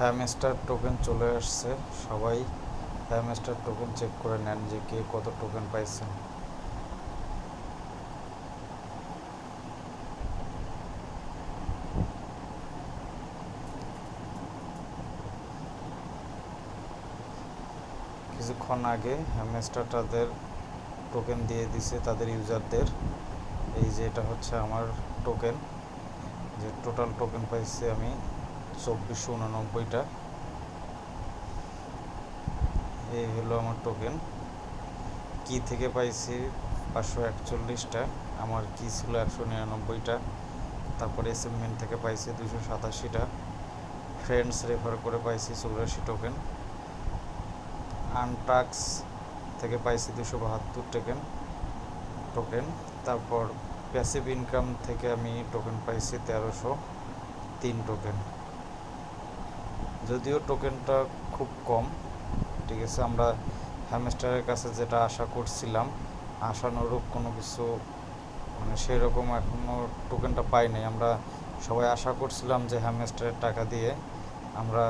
Hamster token চলে আসছে। সবাই হ্যামস্টার টোকেন চেক করে নেন যে কে কত টোকেন পাইছেন। কিছুক্ষণ আগে হ্যামস্টার তাদের টোকেন দিয়ে দিছে তাদের ইউজারদের। এই যে এটা হচ্ছে আমার টোকেন, যে টোটাল টোকেন পাইছি আমি 2489টা। এই হলো আমার টোকেন। কি থেকে পাইছি 541টা, আমার কি ছিল 199টা। তারপরে এসএমএন থেকে পাইছি 287টা, ফ্রেন্ডস রেফার করে পাইছি 84 টোকেন, আনটাক্স থেকে পাইছি 272 টোকেন। তারপর প্যাসিভ ইনকাম থেকে আমি টোকেন পাইছি 1303 টোকেন। যদিও টোকেনটা খুব কম, ঠিক আছে, আমরা হ্যামস্টারের কাছে যেটা আশা করছিলাম আশানুরূপ কোনো কিছু মানে সেই রকম এখনও টোকেনটা পাই নাই। আমরা সবাই আশা করছিলাম যে হ্যামস্টারের টাকা দিয়ে আমরা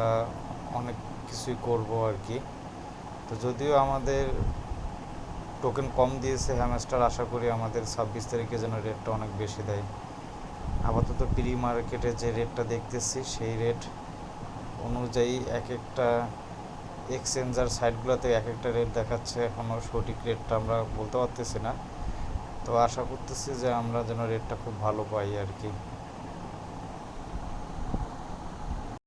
অনেক কিছুই করব আর কি। তো যদিও আমাদের টোকেন কম দিয়েছে হ্যামস্টার, আশা করি আমাদের 26 তারিখে যেন রেটটা অনেক বেশি দেয়। আপাতত প্রি মার্কেটে যে রেটটা দেখতেছি সেই রেট অনুযায়ী এক একটা এক্সচেঞ্জার সাইটগুলোতে এক একটা রেট দেখাচ্ছে, এখনও সঠিক রেটটা আমরা বলতে পারতেছি না। তো আশা করতেছি যে আমরা যেন রেটটা খুব ভালো পাই আর কি।